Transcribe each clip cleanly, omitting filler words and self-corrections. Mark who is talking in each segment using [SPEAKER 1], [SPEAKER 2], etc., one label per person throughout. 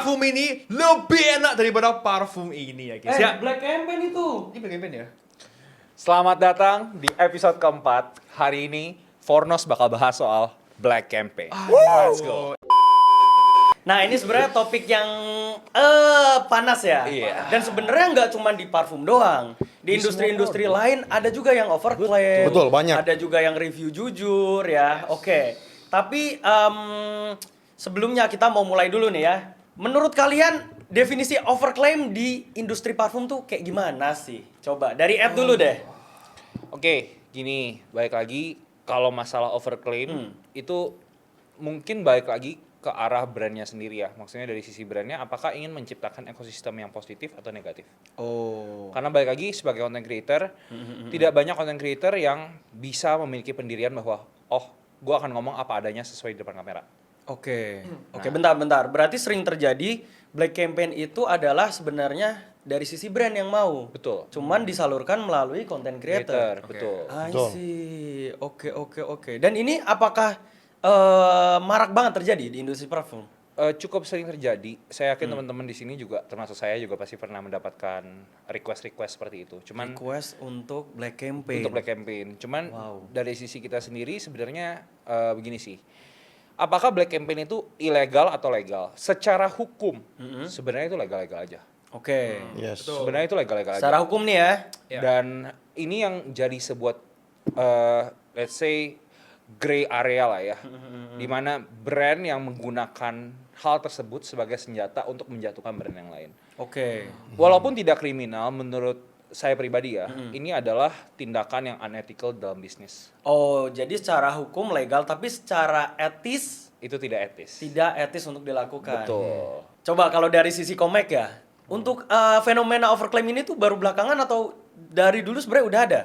[SPEAKER 1] parfum ini lebih enak daripada parfum ini ya guys. Ya.
[SPEAKER 2] Black Campaign itu.
[SPEAKER 1] Ini Black Campaign ya.
[SPEAKER 3] Selamat datang di episode keempat. Hari ini Fornos bakal bahas soal Black Campaign. Let's go.
[SPEAKER 2] Nah ini sebenarnya topik yang panas ya.
[SPEAKER 3] Iya.
[SPEAKER 2] Dan sebenarnya nggak cuma di parfum doang. Di industri-industri lain ada juga yang overclaim.
[SPEAKER 4] Betul, banyak.
[SPEAKER 2] Ada juga yang review jujur ya. Oke. Tapi sebelumnya kita mau mulai dulu nih ya. Menurut kalian definisi overclaim di industri parfum tuh kayak gimana sih? Coba dari Ed dulu deh.
[SPEAKER 3] Oke, gini, balik lagi kalau masalah overclaim itu mungkin balik lagi ke arah brandnya sendiri ya. Maksudnya dari sisi brandnya apakah ingin menciptakan ekosistem yang positif atau negatif.
[SPEAKER 2] Oh.
[SPEAKER 3] Karena balik lagi sebagai content creator, tidak banyak content creator yang bisa memiliki pendirian bahwa gue akan ngomong apa adanya sesuai di depan kamera.
[SPEAKER 2] Oke. Oke, bentar. Berarti sering terjadi Black Campaign itu adalah sebenarnya dari sisi brand yang mau.
[SPEAKER 3] Betul.
[SPEAKER 2] Cuman disalurkan melalui content creator.
[SPEAKER 3] Betul.
[SPEAKER 2] I
[SPEAKER 4] Betul.
[SPEAKER 2] see. Oke. Dan ini apakah marak banget terjadi di industri parfum?
[SPEAKER 3] Cukup sering terjadi. Saya yakin teman-teman di sini juga, termasuk saya juga pasti pernah mendapatkan request seperti itu. Cuman
[SPEAKER 2] Request untuk Black Campaign.
[SPEAKER 3] untuk Black Campaign. Cuman
[SPEAKER 2] Wow.
[SPEAKER 3] dari sisi kita sendiri sebenarnya begini sih. Apakah Black Campaign itu ilegal atau legal? Secara hukum sebenarnya itu legal-legal aja.
[SPEAKER 2] Oke.
[SPEAKER 4] Yes.
[SPEAKER 3] Sebenarnya itu legal-legal aja.
[SPEAKER 2] Secara hukum nih ya.
[SPEAKER 1] Ya.
[SPEAKER 3] Dan ini yang jadi sebuah let's say gray area lah ya. Dimana brand yang menggunakan hal tersebut sebagai senjata untuk menjatuhkan brand yang lain.
[SPEAKER 2] Oke.
[SPEAKER 3] Walaupun tidak kriminal menurut saya pribadi ya, ini adalah tindakan yang unethical dalam bisnis.
[SPEAKER 2] Oh, jadi secara hukum legal tapi secara etis
[SPEAKER 3] Itu tidak etis.
[SPEAKER 2] tidak etis untuk dilakukan.
[SPEAKER 3] Betul.
[SPEAKER 2] Coba kalau dari sisi Komik ya, untuk fenomena overclaim ini tuh baru belakangan atau dari dulu sebenarnya udah ada?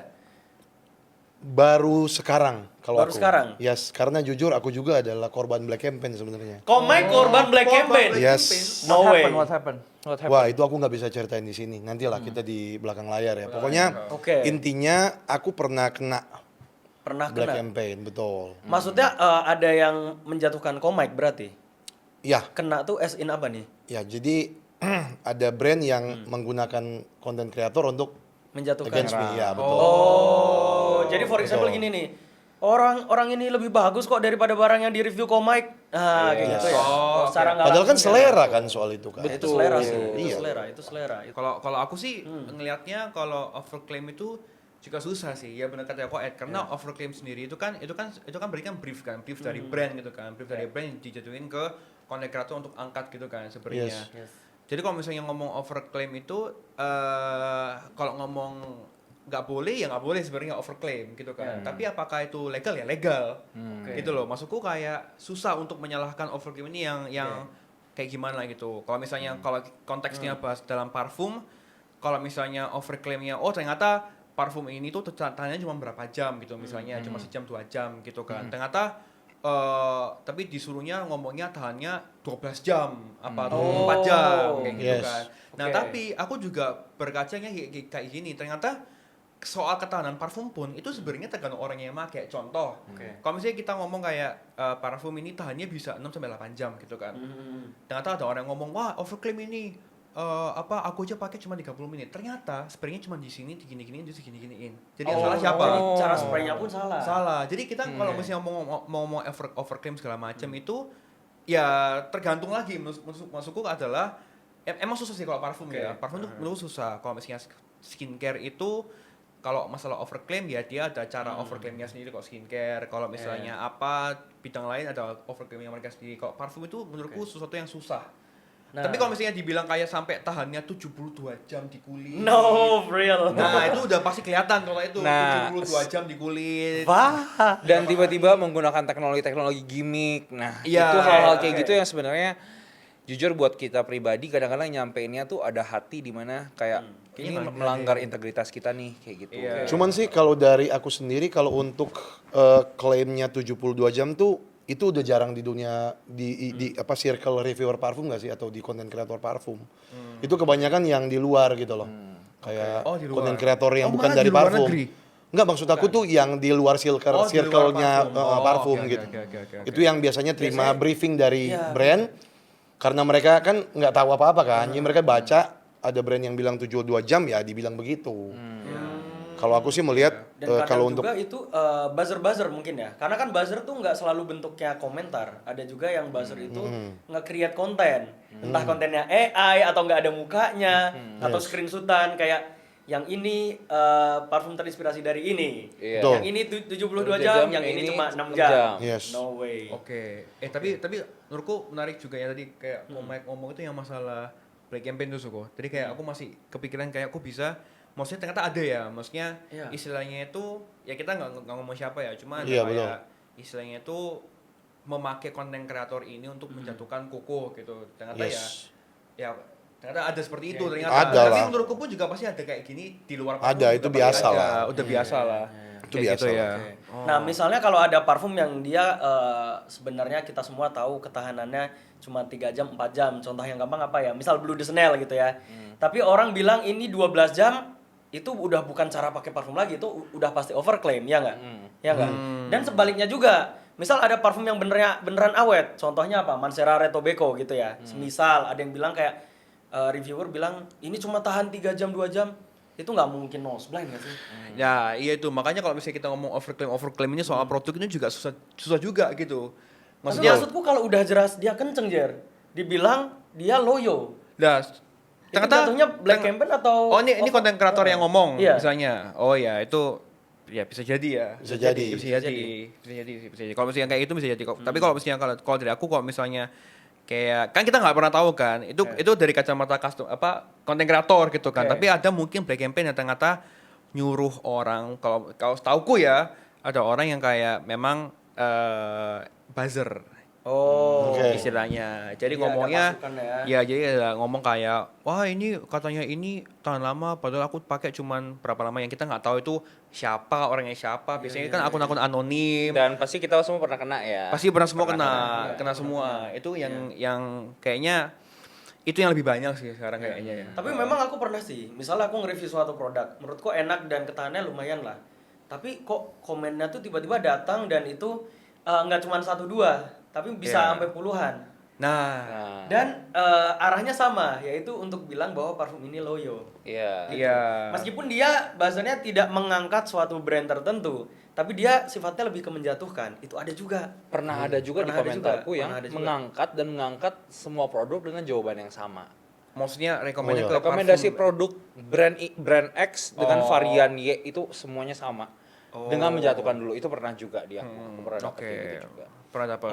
[SPEAKER 4] Baru sekarang kalau
[SPEAKER 2] Baru
[SPEAKER 4] aku.
[SPEAKER 2] sekarang?
[SPEAKER 4] Yes, karena jujur aku juga adalah korban Black Campaign sebenarnya.
[SPEAKER 2] Komik korban Black Campaign?
[SPEAKER 4] Yes.
[SPEAKER 2] No way.
[SPEAKER 3] What happened?
[SPEAKER 4] Wah, itu aku nggak bisa ceritain di sini. Nantilah kita di belakang layar ya. Pokoknya
[SPEAKER 2] Oke.
[SPEAKER 4] intinya aku pernah kena
[SPEAKER 2] Pernah
[SPEAKER 4] Black
[SPEAKER 2] kena.
[SPEAKER 4] Campaign, betul.
[SPEAKER 2] Maksudnya ada yang menjatuhkan Komik berarti?
[SPEAKER 4] Ya,
[SPEAKER 2] Kena tuh as in apa nih?
[SPEAKER 4] ya jadi ada brand yang menggunakan content creator untuk
[SPEAKER 2] Menjatuhkan.
[SPEAKER 4] against me, ya betul.
[SPEAKER 2] Oh, jadi for example
[SPEAKER 4] Betul.
[SPEAKER 2] gini nih. Orang ini lebih bagus kok daripada barang yang di review Komik. Kayak gitu ya. Secara nggak
[SPEAKER 4] Padahal kan
[SPEAKER 2] langsung ya.
[SPEAKER 4] selera kan soal itu kan.
[SPEAKER 2] Itu selera sih.
[SPEAKER 4] Iya.
[SPEAKER 2] Itu selera.
[SPEAKER 1] Kalau aku sih ngelihatnya kalau overclaim itu juga susah sih. Ya benar kata Ed, karena overclaim sendiri itu kan berarti kan brief dari brand gitu kan. Brief dari brand yang dijatuhin ke content creator untuk angkat gitu kan sebenarnya.
[SPEAKER 4] Yes.
[SPEAKER 1] Jadi kalau misalnya ngomong overclaim itu kalau ngomong nggak boleh ya nggak boleh sebenarnya overclaim gitu kan. Tapi apakah itu legal ya legal. Gitu loh. Maksudku kayak susah untuk menyalahkan overclaim ini yang kayak gimana gitu. Kalau misalnya kalau konteksnya bahas dalam parfum, kalau misalnya overclaimnya ternyata parfum ini tuh tahannya cuma berapa jam gitu misalnya cuma sejam 2 jam gitu kan. Ternyata tapi disuruhnya ngomongnya tahannya 12 jam apa 4 jam kayak gitu
[SPEAKER 4] Yes.
[SPEAKER 1] kan. Nah,
[SPEAKER 2] Oke.
[SPEAKER 1] tapi aku juga berkacanya kayak gini. Ternyata soal ketahanan parfum pun itu sebenarnya tergantung orang yang pakai. Contoh, kalau misalnya kita ngomong kayak parfum ini tahannya bisa 6 sampai 8 jam gitu kan. Ternyata ada orang yang ngomong, "Wah, overclaim ini aku aja pakai cuma 30 menit." Ternyata spraynya cuma di sini digini-giniin, di gini-giniin. Jadi yang salah siapa?
[SPEAKER 2] Jadi cara spraynya pun salah.
[SPEAKER 1] Salah. Jadi kita kalau misalnya mau overclaim segala macam itu ya tergantung lagi. Maksudku adalah emang susah sih kalau parfum ya. Parfum tuh menurut susah. Kalau misalnya skincare itu kalau masalah overclaim ya dia ada cara overclaimnya sendiri kalau skincare. Kalau misalnya apa bidang lain ada overclaimnya mereka sendiri. Kalau parfum itu menurutku sesuatu yang susah.
[SPEAKER 2] Nah.
[SPEAKER 1] Tapi kalau misalnya dibilang kayak sampai tahannya 72 jam di kulit.
[SPEAKER 2] No, real.
[SPEAKER 1] Nah, itu udah pasti kelihatan kalau itu
[SPEAKER 3] Nah,
[SPEAKER 1] 72 jam di kulit.
[SPEAKER 2] Wah.
[SPEAKER 3] Dan tiba-tiba menggunakan teknologi gimmick. Nah,
[SPEAKER 1] Iya,
[SPEAKER 3] itu hal-hal kayak
[SPEAKER 2] oke.
[SPEAKER 3] gitu yang sebenarnya jujur buat kita pribadi kadang-kadang nyampeinnya tuh ada hati di mana kayak ini melanggar integritas kita nih kayak gitu.
[SPEAKER 1] Iya.
[SPEAKER 4] Cuman sih kalau dari aku sendiri kalau untuk klaimnya 72 jam tuh itu udah jarang di dunia di apa circle reviewer parfum nggak sih atau di content creator parfum. Itu kebanyakan yang di luar gitu loh. Kayak
[SPEAKER 1] Oh, di luar.
[SPEAKER 4] content creator yang
[SPEAKER 1] Oh,
[SPEAKER 4] bukan
[SPEAKER 1] malah
[SPEAKER 4] dari
[SPEAKER 1] di luar
[SPEAKER 4] parfum.
[SPEAKER 1] negeri?
[SPEAKER 4] Enggak, maksud aku tuh yang di luar
[SPEAKER 1] Oh, di luar
[SPEAKER 4] circle-nya
[SPEAKER 1] parfum. Oh,
[SPEAKER 4] parfum
[SPEAKER 1] oke,
[SPEAKER 4] gitu.
[SPEAKER 1] oke.
[SPEAKER 4] Itu yang biasanya terima briefing dari brand. Karena mereka kan nggak tahu apa-apa kan, jadi mereka baca ada brand yang bilang 72 jam ya dibilang begitu. Kalau aku sih melihat
[SPEAKER 2] Dan kadang
[SPEAKER 4] kalau untuk
[SPEAKER 2] juga itu buzzer-buzzer mungkin ya. Karena kan buzzer tuh nggak selalu bentuknya komentar. Ada juga yang buzzer itu nge-create konten. Entah kontennya AI atau nggak ada mukanya atau screenshotan kayak yang ini parfum terinspirasi dari ini.
[SPEAKER 3] Iya.
[SPEAKER 4] Betul.
[SPEAKER 2] Yang ini 72 jam, yang ini cuma 6 jam.
[SPEAKER 4] Yes.
[SPEAKER 2] No way.
[SPEAKER 1] Oke. Tapi menurutku menarik juga ya tadi kayak Mike ngomong itu yang masalah black campaign tuh Suko. Jadi kayak aku masih kepikiran kayak aku bisa, maksudnya ternyata ada ya, maksudnya
[SPEAKER 2] Iya.
[SPEAKER 1] istilahnya itu ya kita nggak ngomong siapa ya, cuma ada
[SPEAKER 4] Iya,
[SPEAKER 1] kayak istilahnya itu memakai konten kreator ini untuk menjatuhkan Koko gitu. Ternyata
[SPEAKER 4] Yes.
[SPEAKER 1] ya ternyata ada seperti itu ternyata.
[SPEAKER 4] Ada
[SPEAKER 1] Tapi
[SPEAKER 4] lah.
[SPEAKER 1] menurutku pun juga pasti ada kayak gini di luar
[SPEAKER 4] Ada,
[SPEAKER 1] parfum
[SPEAKER 4] itu
[SPEAKER 1] juga
[SPEAKER 4] biasa
[SPEAKER 1] pasti ada.
[SPEAKER 4] lah.
[SPEAKER 1] Udah biasa lah.
[SPEAKER 4] Itu
[SPEAKER 1] Kayak
[SPEAKER 4] biasa
[SPEAKER 1] gitu
[SPEAKER 4] lah.
[SPEAKER 1] ya.
[SPEAKER 2] Oke. Nah, misalnya kalau ada parfum yang dia sebenarnya kita semua tahu ketahanannya cuma 3 jam, 4 jam. Contoh yang gampang apa ya? Misal Blue de Chanel gitu ya. Tapi orang bilang ini 12 jam, itu udah bukan cara pakai parfum lagi, itu udah pasti overclaim, ya nggak? Ya nggak? Dan sebaliknya juga, misal ada parfum yang beneran awet, contohnya apa? Manserare Tobacco gitu ya. Semisal ada yang bilang kayak reviewer bilang ini cuma tahan 3 jam, 2 jam, itu nggak mungkin nose blind nggak sih?
[SPEAKER 1] Ya, iya itu. Makanya kalau misalnya kita ngomong overclaim ini soal produk ini juga susah juga gitu.
[SPEAKER 2] Maksudnya
[SPEAKER 1] Maksudnya
[SPEAKER 2] maksudku kalau udah jelas dia kenceng Jer, dibilang dia loyo.
[SPEAKER 1] Nah,
[SPEAKER 2] Itu jatuhnya black campaign atau
[SPEAKER 1] Oh, ini konten kreator yang ngomong
[SPEAKER 2] Iya.
[SPEAKER 1] misalnya. Oh ya, itu ya bisa jadi ya.
[SPEAKER 4] Bisa jadi.
[SPEAKER 1] Bisa jadi. Kalau misalnya kayak itu bisa jadi. Tapi kalau misalnya kalau dari aku kalau misalnya kayak kan kita nggak pernah tahu kan. Itu dari kacamata konten kreator gitu kan.
[SPEAKER 2] Oke.
[SPEAKER 1] Tapi ada mungkin black campaign yang ternyata nyuruh orang kalau setauku ya, ada orang yang kayak memang buzzer.
[SPEAKER 2] Oh.
[SPEAKER 4] Oke.
[SPEAKER 1] Istilahnya. Jadi
[SPEAKER 2] Iya,
[SPEAKER 1] ngomongnya
[SPEAKER 2] ada masukan ya.
[SPEAKER 1] ya jadi ada ngomong kayak wah ini katanya ini tahan lama padahal aku pakai cuman berapa lama yang kita nggak tahu itu siapa orangnya siapa. Biasanya kan akun-akun anonim.
[SPEAKER 3] Dan pasti kita semua pernah kena ya.
[SPEAKER 1] Pasti pernah semua kena semua. Itu yang kayaknya itu yang lebih banyak sih sekarang kayaknya ya.
[SPEAKER 2] Tapi memang aku pernah sih, misalnya aku nge-review suatu produk, menurutku enak dan ketahanannya lumayan lah. Tapi kok komennya tuh tiba-tiba datang dan itu nggak cuma 1-2, tapi bisa
[SPEAKER 1] Iya.
[SPEAKER 2] sampai puluhan.
[SPEAKER 1] Nah,
[SPEAKER 3] Nah,
[SPEAKER 2] Dan arahnya sama, yaitu untuk bilang bahwa parfum ini loyo.
[SPEAKER 3] iya.
[SPEAKER 1] iya.
[SPEAKER 2] Meskipun dia bahasanya tidak mengangkat suatu brand tertentu, tapi dia sifatnya lebih ke menjatuhkan. Itu ada juga.
[SPEAKER 3] Pernah ada juga
[SPEAKER 2] Pernah ada
[SPEAKER 3] di komentarku
[SPEAKER 2] juga,
[SPEAKER 3] yang
[SPEAKER 2] pernah ada juga.
[SPEAKER 3] mengangkat semua produk dengan jawaban yang sama.
[SPEAKER 1] Maksudnya rekomendasi
[SPEAKER 4] Oh, iya.
[SPEAKER 1] ke
[SPEAKER 3] Rekomendasi
[SPEAKER 1] parfum.
[SPEAKER 3] produk brand X dengan
[SPEAKER 1] Oh.
[SPEAKER 3] varian Y itu semuanya sama. Dengan menjatuhkan dulu itu pernah juga dia. Aku pernah dapet
[SPEAKER 1] Oke.
[SPEAKER 3] kayak gitu juga.
[SPEAKER 1] Pernah dapat.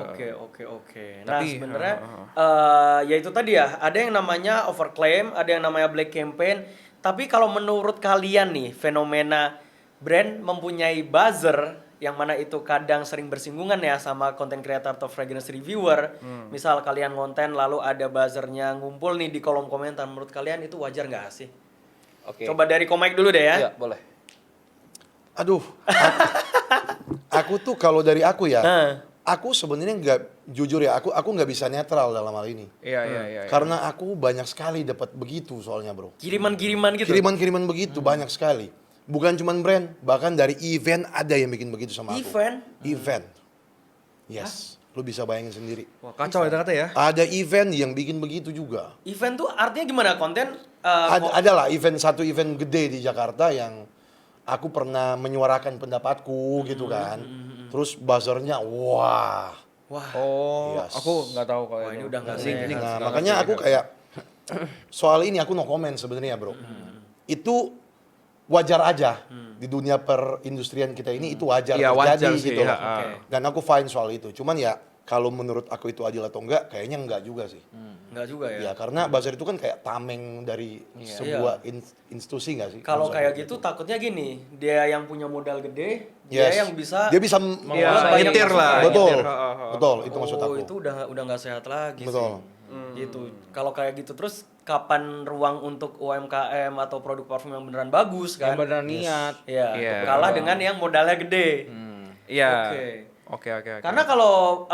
[SPEAKER 2] Oke. Nah,
[SPEAKER 1] Tapi,
[SPEAKER 2] sebenarnya ya itu tadi ya, ada yang namanya overclaim, ada yang namanya black campaign. Tapi kalau menurut kalian nih, fenomena brand mempunyai buzzer yang mana itu kadang sering bersinggungan ya sama content creator atau fragrance reviewer. Misal kalian ngonten lalu ada buzzernya ngumpul nih di kolom komentar, menurut kalian itu wajar nggak sih?
[SPEAKER 3] Oke.
[SPEAKER 2] Coba dari Komik dulu deh ya.
[SPEAKER 3] Iya, boleh.
[SPEAKER 4] Aduh, aku tuh kalau dari aku ya,
[SPEAKER 2] Nah.
[SPEAKER 4] aku sebenarnya nggak jujur ya, aku nggak bisa netral dalam hal ini.
[SPEAKER 1] Iya.
[SPEAKER 4] Karena aku banyak sekali dapat begitu soalnya bro.
[SPEAKER 2] Kiriman-kiriman gitu.
[SPEAKER 4] Kiriman-kiriman begitu banyak sekali. Bukan cuma brand, bahkan dari event ada yang bikin begitu sama aku.
[SPEAKER 2] Event?
[SPEAKER 4] Event. Yes, lu bisa bayangin sendiri.
[SPEAKER 1] Wah, kacau ya ternyata ya.
[SPEAKER 4] Ada event yang bikin begitu juga.
[SPEAKER 2] Event tuh artinya gimana? Konten
[SPEAKER 4] Ada lah satu event gede di Jakarta yang aku pernah menyuarakan pendapatku gitu kan. Terus buzzernya wah.
[SPEAKER 2] Wah.
[SPEAKER 1] Oh,
[SPEAKER 4] Yes.
[SPEAKER 1] aku nggak tahu kalau
[SPEAKER 2] Wah,
[SPEAKER 1] itu.
[SPEAKER 2] ini udah nggak
[SPEAKER 1] Ini
[SPEAKER 2] sehat.
[SPEAKER 1] nggak-
[SPEAKER 4] Nah,
[SPEAKER 1] nggak
[SPEAKER 4] makanya
[SPEAKER 1] ngerti,
[SPEAKER 4] aku
[SPEAKER 1] nggak.
[SPEAKER 4] kayak soal ini aku no comment sebenarnya, Bro. Itu wajar aja di dunia perindustrian kita ini itu wajar
[SPEAKER 1] Iya,
[SPEAKER 4] terjadi
[SPEAKER 1] wajar sih,
[SPEAKER 4] gitu
[SPEAKER 1] ya,
[SPEAKER 4] loh.
[SPEAKER 2] Oke.
[SPEAKER 4] Dan aku fine soal itu. Cuman ya kalau menurut aku itu adil atau enggak, kayaknya enggak juga sih.
[SPEAKER 2] Enggak juga ya.
[SPEAKER 4] Ya karena buzzer itu kan kayak tameng dari sebuah institusi enggak sih?
[SPEAKER 2] Kalau
[SPEAKER 4] Maksud
[SPEAKER 2] kayak
[SPEAKER 4] aku
[SPEAKER 2] gitu takutnya gini, dia yang punya modal gede,
[SPEAKER 4] Yes.
[SPEAKER 2] dia yang bisa
[SPEAKER 4] dia bisa
[SPEAKER 1] Iya,
[SPEAKER 2] banyak
[SPEAKER 1] nyetir lah.
[SPEAKER 4] Betul.
[SPEAKER 1] nyetir.
[SPEAKER 4] Betul, itu maksud aku.
[SPEAKER 2] Itu udah nggak sehat lagi
[SPEAKER 4] Betul.
[SPEAKER 2] sih. Gitu. Kalau kayak gitu terus kapan ruang untuk UMKM atau produk parfum yang beneran bagus kan?
[SPEAKER 3] Yang benar niat.
[SPEAKER 2] Iya,
[SPEAKER 1] Iya.
[SPEAKER 2] kalah dengan yang modalnya gede.
[SPEAKER 1] Iya.
[SPEAKER 2] Oke.
[SPEAKER 1] Oke.
[SPEAKER 2] Karena kalau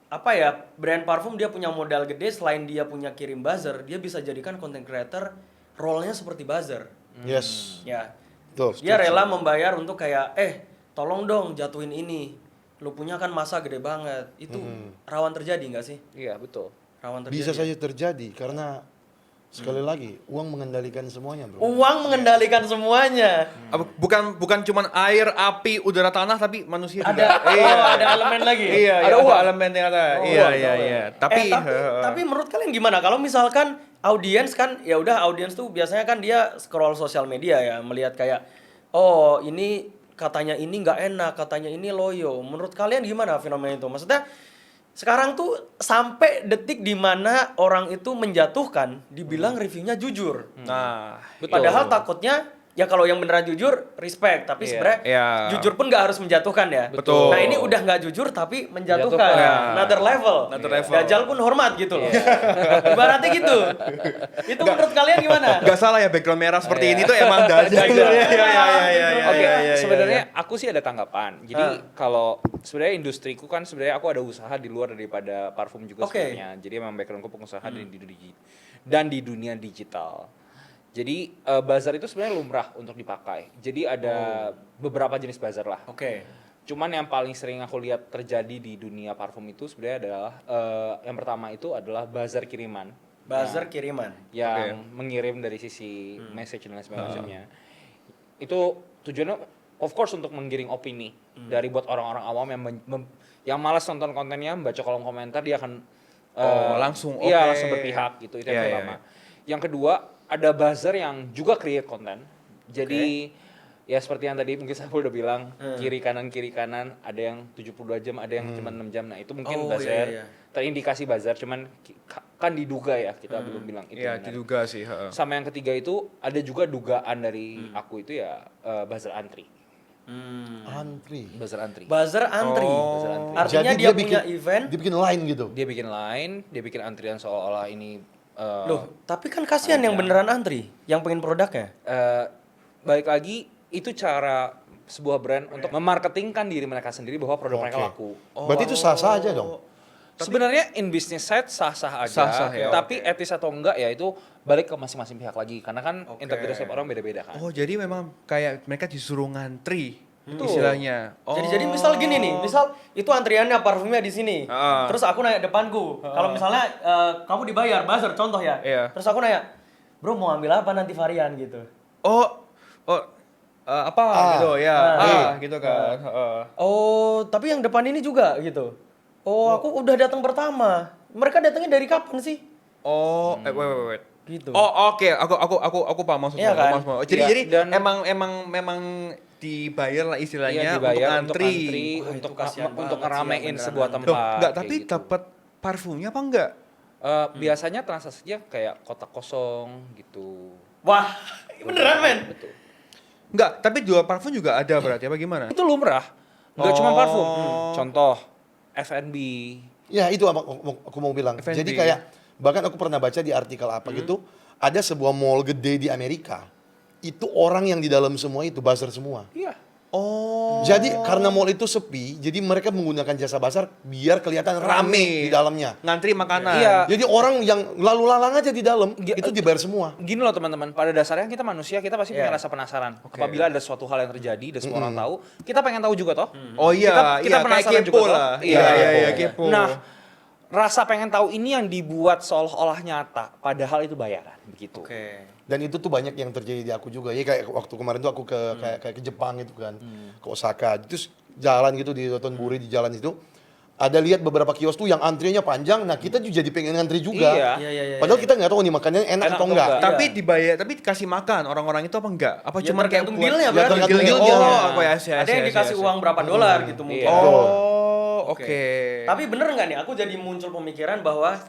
[SPEAKER 2] apa ya, brand parfum dia punya modal gede, selain dia punya kirim buzzer, dia bisa jadikan content creator role-nya seperti buzzer.
[SPEAKER 4] Yes.
[SPEAKER 2] Ya.
[SPEAKER 4] Betul.
[SPEAKER 2] Dia
[SPEAKER 4] setuju.
[SPEAKER 2] rela membayar untuk kayak tolong dong jatuhin ini. Lu punya kan masa gede banget. Itu rawan terjadi nggak sih?
[SPEAKER 3] Iya, betul.
[SPEAKER 2] Rawan terjadi.
[SPEAKER 4] Bisa saja terjadi karena sekali lagi uang mengendalikan semuanya, bro.
[SPEAKER 2] Uang mengendalikan semuanya.
[SPEAKER 1] Bukan cuman air, api, udara, tanah, tapi manusia
[SPEAKER 2] Ada
[SPEAKER 1] juga. Iya.
[SPEAKER 2] ada elemen lagi.
[SPEAKER 1] Iya,
[SPEAKER 2] ada
[SPEAKER 1] ada
[SPEAKER 2] uang.
[SPEAKER 1] elemen yang ada.
[SPEAKER 2] Oh,
[SPEAKER 1] Iya,
[SPEAKER 2] uang,
[SPEAKER 1] iya,
[SPEAKER 2] uang.
[SPEAKER 1] iya.
[SPEAKER 2] Tapi menurut kalian gimana? Kalau misalkan audiens kan, ya udah audiens tuh biasanya kan dia scroll sosial media ya, melihat kayak, oh ini katanya ini nggak enak, katanya ini loyo. Menurut kalian gimana fenomena itu? Maksudnya sekarang tuh sampai detik di mana orang itu menjatuhkan, dibilang reviewnya jujur.
[SPEAKER 1] Nah,
[SPEAKER 3] Betul.
[SPEAKER 2] Padahal takutnya ya kalau yang beneran jujur respect, tapi
[SPEAKER 3] Iya.
[SPEAKER 2] sebenarnya
[SPEAKER 1] Iya.
[SPEAKER 2] jujur pun nggak harus menjatuhkan ya.
[SPEAKER 1] Betul.
[SPEAKER 2] Nah ini udah nggak jujur tapi menjatuhkan,
[SPEAKER 3] Menjatuhkan.
[SPEAKER 2] another level.
[SPEAKER 1] Another level.
[SPEAKER 2] Dajjal pun hormat gitu loh.
[SPEAKER 3] Iya.
[SPEAKER 2] Ibaratnya gitu. Itu menurut kalian gimana?
[SPEAKER 1] Gak salah ya background merah seperti
[SPEAKER 3] Iya.
[SPEAKER 1] ini tuh emang Dajjal.
[SPEAKER 2] Dajjal.
[SPEAKER 1] Iya, iya, iya, iya, iya.
[SPEAKER 3] Oke,
[SPEAKER 1] iya, iya,
[SPEAKER 3] sebenarnya
[SPEAKER 1] iya.
[SPEAKER 3] aku sih ada tanggapan. Jadi kalau sebenarnya industriku kan sebenarnya aku ada usaha di luar daripada parfum juga
[SPEAKER 2] Oke.
[SPEAKER 3] sebenarnya. Jadi emang backgroundku pengusaha dan di dunia digital. Jadi bazar itu sebenarnya lumrah untuk dipakai. Jadi ada beberapa jenis bazar lah.
[SPEAKER 2] Oke.
[SPEAKER 3] Cuman yang paling sering aku lihat terjadi di dunia parfum itu sebenarnya adalah yang pertama itu adalah bazar kiriman.
[SPEAKER 2] Buzzer kiriman.
[SPEAKER 3] Yang mengirim dari sisi message dan lain sebagainya. Itu tujuannya of course untuk menggiring opini dari buat orang-orang awam yang malas nonton kontennya, membaca kolom komentar dia akan
[SPEAKER 1] langsung,
[SPEAKER 3] iya,
[SPEAKER 1] oke.
[SPEAKER 3] langsung berpihak gitu. Itu yang
[SPEAKER 1] Iya, iya,
[SPEAKER 3] pertama. Yang kedua, ada buzzer yang juga create konten. Jadi ya seperti yang tadi mungkin saya udah bilang, kiri kanan, ada yang 72 jam, ada yang cuma 6 jam. Nah, itu mungkin
[SPEAKER 2] Oh,
[SPEAKER 3] buzzer.
[SPEAKER 2] iya, iya.
[SPEAKER 3] Terindikasi buzzer, cuman kan diduga ya, kita belum bilang itu
[SPEAKER 1] Iya,
[SPEAKER 3] benar.
[SPEAKER 1] diduga sih. heeh.
[SPEAKER 3] Sama yang ketiga itu ada juga dugaan dari aku itu ya buzzer antri.
[SPEAKER 4] Antri.
[SPEAKER 3] Buzzer antri.
[SPEAKER 2] Buzzer antri.
[SPEAKER 3] Buzzer antri.
[SPEAKER 2] Artinya
[SPEAKER 4] Jadi
[SPEAKER 2] dia punya event.
[SPEAKER 4] dia bikin line gitu.
[SPEAKER 3] Dia bikin line, dia bikin antrian seolah-olah ini
[SPEAKER 2] Loh, tapi kan kasihan yang beneran antri, yang pengen produknya.
[SPEAKER 3] balik lagi itu cara sebuah brand untuk memarketingkan diri mereka sendiri bahwa produk mereka
[SPEAKER 4] Oke.
[SPEAKER 3] laku.
[SPEAKER 4] Berarti itu sah-sah aja dong.
[SPEAKER 3] Sebenarnya in business side sah-sah aja,
[SPEAKER 1] Sah-sah ya,
[SPEAKER 3] tapi etis atau enggak ya itu balik ke masing-masing pihak lagi karena kan
[SPEAKER 2] Oke.
[SPEAKER 3] integritas setiap orang beda-beda kan.
[SPEAKER 1] Oh, jadi memang kayak mereka disuruh ngantri
[SPEAKER 3] Betul.
[SPEAKER 1] istilahnya. Oh.
[SPEAKER 2] Jadi misal gini nih, misal itu antriannya parfumnya di sini. Terus aku nanya depanku. Kalau misalnya kamu dibayar buzzer contoh ya.
[SPEAKER 1] Iya.
[SPEAKER 2] Terus aku nanya, "Bro, mau ambil apa nanti varian gitu?"
[SPEAKER 1] Apa gitu ya. Gitu kan. heeh.
[SPEAKER 2] Oh, tapi yang depan ini juga gitu. Oh, aku udah datang pertama. Mereka datangnya dari kapan sih?
[SPEAKER 1] Oh, wait.
[SPEAKER 2] Gitu.
[SPEAKER 1] Oh, oke. Aku paham maksudnya.
[SPEAKER 2] Iya kan?
[SPEAKER 1] Aku paham. Jadi
[SPEAKER 3] Iya,
[SPEAKER 1] jadi
[SPEAKER 3] dan-
[SPEAKER 1] memang dibayar lah istilahnya
[SPEAKER 3] Iya, dibayar
[SPEAKER 1] untuk ngantri.
[SPEAKER 2] Wah,
[SPEAKER 3] untuk
[SPEAKER 2] itu kasihan
[SPEAKER 3] untuk
[SPEAKER 2] banget sih
[SPEAKER 3] ngeramein
[SPEAKER 2] yang beneran
[SPEAKER 3] sebuah
[SPEAKER 2] antri.
[SPEAKER 3] tempat.
[SPEAKER 1] Loh, enggak, tapi
[SPEAKER 3] kayak gitu.
[SPEAKER 1] dapat parfumnya apa enggak?
[SPEAKER 3] Biasanya transaksinya kayak kotak kosong gitu.
[SPEAKER 2] Wah, beneran men.
[SPEAKER 3] Betul.
[SPEAKER 1] Enggak, tapi jual parfum juga ada berarti apa gimana?
[SPEAKER 3] Itu lumrah. Enggak cuma
[SPEAKER 1] Oh.
[SPEAKER 3] parfum. Contoh F&B.
[SPEAKER 4] Ya itu apa aku mau bilang.
[SPEAKER 1] F&B.
[SPEAKER 4] Jadi kayak bahkan aku pernah baca di artikel apa gitu, ada sebuah mall gede di Amerika. Itu orang yang di dalam semua itu buzzer semua.
[SPEAKER 3] Iya.
[SPEAKER 1] Oh.
[SPEAKER 4] Jadi karena mall itu sepi, jadi mereka menggunakan jasa buzzer biar kelihatan rame di dalamnya.
[SPEAKER 1] Ngantri makanan.
[SPEAKER 3] Iya.
[SPEAKER 4] Jadi orang yang lalu lalang aja di dalam itu dibayar semua.
[SPEAKER 3] Gini loh teman-teman, pada dasarnya kita manusia, kita pasti punya
[SPEAKER 2] Iya.
[SPEAKER 3] rasa penasaran. Apabila ada suatu hal yang terjadi dan semua orang tahu, kita pengen tahu juga toh.
[SPEAKER 1] Oh iya,
[SPEAKER 3] kita
[SPEAKER 1] iya,
[SPEAKER 3] penasaran
[SPEAKER 1] kayak
[SPEAKER 3] juga
[SPEAKER 1] kepo
[SPEAKER 3] toh.
[SPEAKER 1] lah.
[SPEAKER 3] Iya,
[SPEAKER 1] Iya, kepo.
[SPEAKER 3] Nah, rasa pengen tahu ini yang dibuat seolah-olah nyata, padahal itu bayaran begitu.
[SPEAKER 2] Oke.
[SPEAKER 4] Dan itu tuh banyak yang terjadi di aku juga. Ya kayak waktu kemarin tuh aku ke kayak ke Jepang gitu kan. Ke Osaka. Terus jalan gitu di Dotonbori di jalan itu ada lihat beberapa kios tuh yang antrinya panjang. Nah, kita juga jadi pengen ngantri juga.
[SPEAKER 3] Iya.
[SPEAKER 2] Iya.
[SPEAKER 4] Padahal kita nggak tahu nih makannya enak
[SPEAKER 3] Enak
[SPEAKER 4] atau
[SPEAKER 3] atau
[SPEAKER 4] enggak.
[SPEAKER 3] enggak.
[SPEAKER 1] Tapi dibayar, tapi dikasih makan orang-orang itu apa enggak? Apa
[SPEAKER 2] Ya,
[SPEAKER 1] cuma kayak
[SPEAKER 2] tergantung
[SPEAKER 1] buat-
[SPEAKER 2] dealnya,
[SPEAKER 1] Ya,
[SPEAKER 2] berarti.
[SPEAKER 1] tergantung
[SPEAKER 4] Tergantung
[SPEAKER 1] dealnya.
[SPEAKER 4] dealnya.
[SPEAKER 1] Oh, aku ya, sih,
[SPEAKER 2] Ada yang dikasih uang berapa dolar gitu mungkin.
[SPEAKER 3] Iya.
[SPEAKER 1] Oh, oke.
[SPEAKER 2] Tapi bener nggak nih? Aku jadi muncul pemikiran bahwa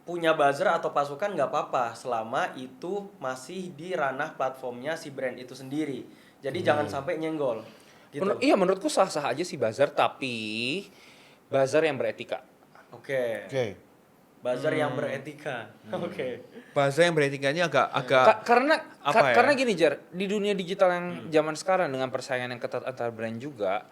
[SPEAKER 2] punya buzzer atau pasukan nggak apa-apa selama itu masih di ranah platformnya si brand itu sendiri. Jadi jangan sampai nyenggol. Gitu.
[SPEAKER 3] Iya, menurutku sah-sah aja sih buzzer, tapi buzzer yang beretika.
[SPEAKER 2] Oke.
[SPEAKER 4] Oke.
[SPEAKER 2] Buzzer yang beretika. Oke.
[SPEAKER 1] Bahasa yang beretikanya agak
[SPEAKER 3] Karena
[SPEAKER 1] Apa ya?
[SPEAKER 3] karena gini Jar, di dunia digital yang zaman sekarang dengan persaingan yang ketat antar brand juga,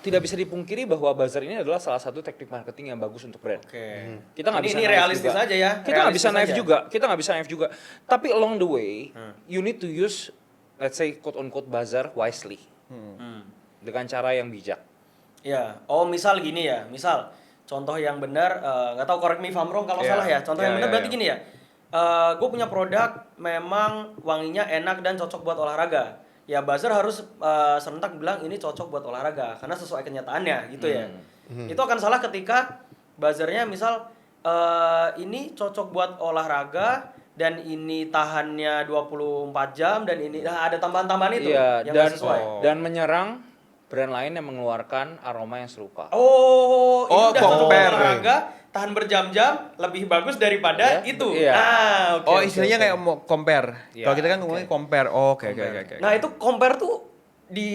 [SPEAKER 3] tidak bisa dipungkiri bahwa buzzer ini adalah salah satu teknik marketing yang bagus untuk brand.
[SPEAKER 2] Oke.
[SPEAKER 3] Kita nggak bisa
[SPEAKER 2] Ini
[SPEAKER 3] naif
[SPEAKER 2] realistis
[SPEAKER 3] juga.
[SPEAKER 2] aja ya.
[SPEAKER 3] Kita nggak bisa
[SPEAKER 2] Realistis
[SPEAKER 3] naif
[SPEAKER 2] aja.
[SPEAKER 3] juga. Kita nggak bisa naif juga. Tapi along the way, you need to use, let's say quote unquote buzzer wisely, dengan cara yang bijak.
[SPEAKER 2] Ya. Oh, misal gini ya. Misal contoh yang benar, nggak tahu correct me if I'm wrong kalau
[SPEAKER 1] Iya.
[SPEAKER 2] salah ya. Contoh yang
[SPEAKER 1] Iya,
[SPEAKER 2] benar
[SPEAKER 1] iya,
[SPEAKER 2] berarti
[SPEAKER 1] iya.
[SPEAKER 2] gini ya. Gue punya produk memang wanginya enak dan cocok buat olahraga. Ya buzzer harus serentak bilang ini cocok buat olahraga karena sesuai kenyataannya gitu ya. Itu akan salah ketika buzzernya misal ini cocok buat olahraga dan ini tahannya 24 jam dan ini ada tambahan-tambahan itu
[SPEAKER 3] Iya,
[SPEAKER 2] yang
[SPEAKER 3] dan
[SPEAKER 2] nggak sesuai.
[SPEAKER 3] dan menyerang brand lain yang mengeluarkan aroma yang serupa.
[SPEAKER 2] Oh, ini
[SPEAKER 1] Oh,
[SPEAKER 2] udah cocok buat
[SPEAKER 1] compare.
[SPEAKER 2] olahraga, tahan berjam-jam, lebih bagus daripada
[SPEAKER 3] Iya,
[SPEAKER 2] itu.
[SPEAKER 3] iya.
[SPEAKER 2] Oke,
[SPEAKER 1] Oh,
[SPEAKER 2] oke,
[SPEAKER 1] istilahnya
[SPEAKER 2] oke.
[SPEAKER 1] kayak mau compare.
[SPEAKER 3] Iya,
[SPEAKER 1] Kalau kita kan ngomongin compare. Oh, oke, oke, oke, oke.
[SPEAKER 2] Nah, itu compare tuh di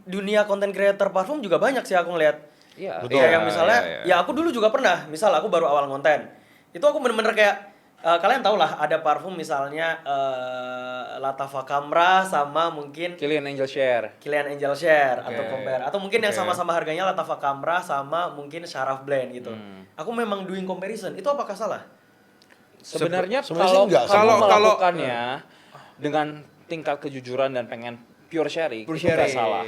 [SPEAKER 2] dunia content creator parfum juga banyak sih aku ngeliat.
[SPEAKER 3] Iya.
[SPEAKER 4] Betul.
[SPEAKER 2] Kayak
[SPEAKER 1] Iya,
[SPEAKER 2] yang misalnya,
[SPEAKER 1] iya, iya.
[SPEAKER 2] ya aku dulu juga pernah, misal aku baru awal konten. Itu aku bener-bener kayak, kalian tau lah ada parfum misalnya Latafa Camra sama mungkin
[SPEAKER 3] Kilian Angel Share.
[SPEAKER 2] Kilian Angel Share atau
[SPEAKER 1] Oke.
[SPEAKER 2] compare. Atau mungkin yang
[SPEAKER 1] Oke.
[SPEAKER 2] sama-sama harganya Latafa Camra sama mungkin Sharaf Blend gitu. Aku memang doing comparison, itu apakah salah?
[SPEAKER 3] Sebenarnya
[SPEAKER 4] Sebenarnya
[SPEAKER 3] kalau
[SPEAKER 4] sih enggak.
[SPEAKER 3] kamu
[SPEAKER 1] Kalau-
[SPEAKER 3] melakukannya dengan tingkat kejujuran dan pengen pure sharing,
[SPEAKER 1] Pure
[SPEAKER 3] itu nggak
[SPEAKER 1] sharing.
[SPEAKER 3] salah.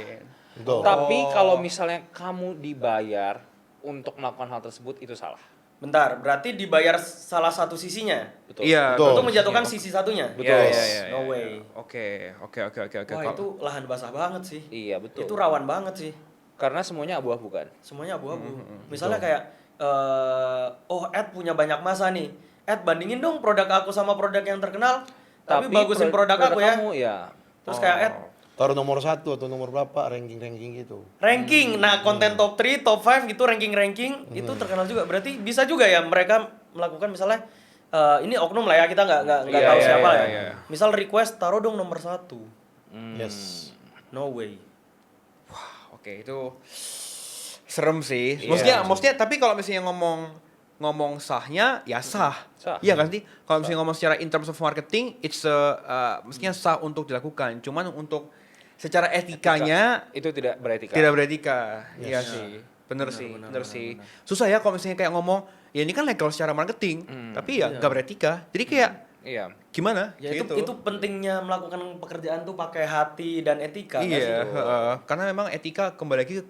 [SPEAKER 4] Betul.
[SPEAKER 3] Tapi kalau misalnya kamu dibayar untuk melakukan hal tersebut itu salah.
[SPEAKER 2] Bentar, berarti dibayar salah satu sisinya
[SPEAKER 3] Betul.
[SPEAKER 1] Iya,
[SPEAKER 4] Betul.
[SPEAKER 2] untuk menjatuhkan sisi satunya.
[SPEAKER 3] Betul.
[SPEAKER 1] Iya, iya, iya,
[SPEAKER 2] No
[SPEAKER 1] iya.
[SPEAKER 2] way.
[SPEAKER 1] Oke, oke, oke, oke, oke.
[SPEAKER 2] Wah,
[SPEAKER 1] Kalau-
[SPEAKER 2] itu lahan basah banget sih.
[SPEAKER 3] Iya, betul.
[SPEAKER 2] Itu rawan banget sih.
[SPEAKER 3] Karena semuanya abu-abu kan.
[SPEAKER 2] Semuanya abu-abu. Misalnya kayak Ed punya banyak masa nih. Ed bandingin dong produk aku sama produk yang terkenal. Tapi bagusin produk aku ya.
[SPEAKER 3] Kamu ya.
[SPEAKER 2] Terus kayak Ed
[SPEAKER 4] Taruh nomor 1 atau nomor berapa ranking gitu.
[SPEAKER 2] ranking. Nah, konten top 3, top 5 gitu ranking-ranking itu terkenal juga. Berarti bisa juga ya mereka melakukan misalnya ini oknum lah ya, kita nggak
[SPEAKER 3] Iya,
[SPEAKER 2] tahu
[SPEAKER 3] iya,
[SPEAKER 2] siapa
[SPEAKER 3] iya,
[SPEAKER 2] ya.
[SPEAKER 1] iya.
[SPEAKER 2] Misal request taruh dong nomor 1.
[SPEAKER 4] Yes.
[SPEAKER 2] No way.
[SPEAKER 1] Oke, itu serem sih.
[SPEAKER 3] Iya.
[SPEAKER 1] Maksudnya tapi kalau misalnya ngomong sahnya ya sah.
[SPEAKER 3] Sah.
[SPEAKER 1] Iya kan sih? Kalau misalnya ngomong secara in terms of marketing, it's mestinya sah untuk dilakukan. Cuman untuk secara etikanya
[SPEAKER 3] Itu tidak beretika.
[SPEAKER 1] tidak beretika. Iya sih. Bener sih. Susah ya kalau misalnya kayak ngomong, ya ini kan legal secara marketing, tapi ya nggak beretika. Jadi kayak
[SPEAKER 3] Iya.
[SPEAKER 1] gimana?
[SPEAKER 2] Ya
[SPEAKER 1] Gitu.
[SPEAKER 2] itu pentingnya melakukan pekerjaan tuh pakai hati dan etika. nggak sih?
[SPEAKER 1] Iya, karena memang etika kembali lagi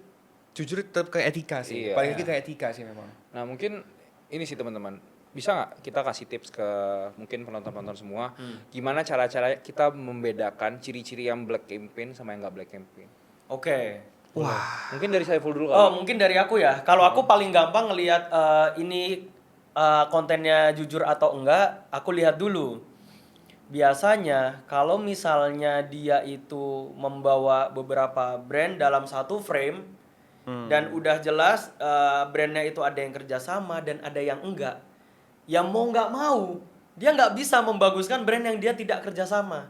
[SPEAKER 1] jujur tetap ke etika sih.
[SPEAKER 3] Iya.
[SPEAKER 1] Balik lagi ke etika sih memang.
[SPEAKER 3] Nah, mungkin ini sih teman-teman. Bisa nggak kita kasih tips ke mungkin penonton-penonton semua, gimana cara-cara kita membedakan ciri-ciri yang black campaign sama yang nggak black campaign?
[SPEAKER 2] Oke.
[SPEAKER 1] Wah.
[SPEAKER 3] Mungkin dari Saiful dulu kali.
[SPEAKER 2] Oh, mungkin dari aku ya. Kalau aku paling gampang ngelihat ini kontennya jujur atau enggak, aku lihat dulu. Biasanya kalau misalnya dia itu membawa beberapa brand dalam satu frame dan udah jelas brandnya itu ada yang kerjasama dan ada yang enggak, ya mau nggak mau dia nggak bisa membaguskan brand yang dia tidak kerjasama.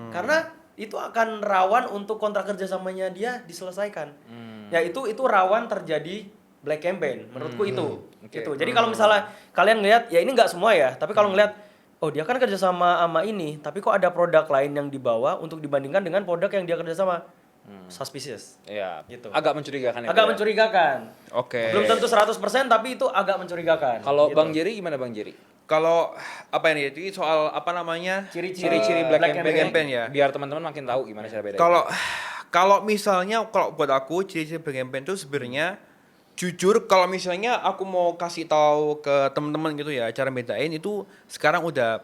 [SPEAKER 2] Karena itu akan rawan untuk kontrak kerjasamanya dia diselesaikan. Ya itu rawan terjadi black campaign menurutku itu.
[SPEAKER 3] Oke.
[SPEAKER 2] Gitu. Jadi kalau misalnya kalian ngelihat ya ini nggak semua ya, tapi kalau ngelihat oh dia kan kerjasama sama ini, tapi kok ada produk lain yang dibawa untuk dibandingkan dengan produk yang dia kerjasama, suspicious.
[SPEAKER 3] Iya.
[SPEAKER 2] Gitu.
[SPEAKER 3] Agak mencurigakan ya.
[SPEAKER 2] Agak
[SPEAKER 3] Pak, ya?
[SPEAKER 2] mencurigakan.
[SPEAKER 1] Oke.
[SPEAKER 2] Belum tentu 100% tapi itu agak mencurigakan.
[SPEAKER 3] Kalau
[SPEAKER 2] Gitu.
[SPEAKER 3] Bang Jerry gimana Bang Jerry?
[SPEAKER 1] Kalau apa ini? Jadi soal apa namanya?
[SPEAKER 3] Ciri-ciri black,
[SPEAKER 2] black
[SPEAKER 3] campaign,
[SPEAKER 1] campaign ya.
[SPEAKER 3] Biar teman-teman makin tahu gimana cara bedanya.
[SPEAKER 1] Kalau misalnya kalau buat aku ciri-ciri black campaign itu sebenarnya jujur kalau misalnya aku mau kasih tahu ke teman-teman gitu ya cara bedain itu sekarang udah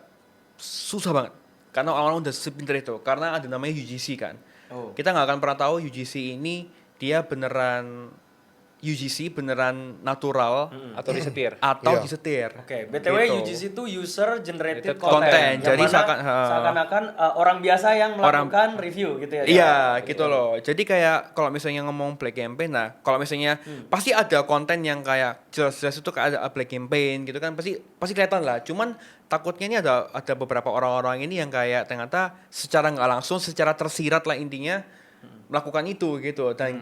[SPEAKER 1] susah banget karena orang-orang udah sepinter itu karena ada namanya UGC kan.
[SPEAKER 2] Oh.
[SPEAKER 1] Kita nggak akan pernah tahu UGC ini dia beneran UGC beneran natural
[SPEAKER 3] atau disetir.
[SPEAKER 1] atau
[SPEAKER 4] Iya.
[SPEAKER 1] disetir.
[SPEAKER 2] Oke, BTW
[SPEAKER 1] Gitu.
[SPEAKER 2] UGC itu user generated
[SPEAKER 3] Generated
[SPEAKER 2] content.
[SPEAKER 1] content.
[SPEAKER 2] Yang
[SPEAKER 1] Jadi
[SPEAKER 2] mana seakan-akan orang biasa yang melakukan review gitu ya.
[SPEAKER 1] Iya, gitu loh. Jadi kayak kalau misalnya ngomong black campaign, nah kalau misalnya pasti ada konten yang kayak jelas-jelas itu kayak ada black campaign gitu kan pasti kelihatan lah. Cuman takutnya ini ada beberapa orang-orang ini yang kayak ternyata secara nggak langsung, secara tersirat lah intinya melakukan itu gitu. Dan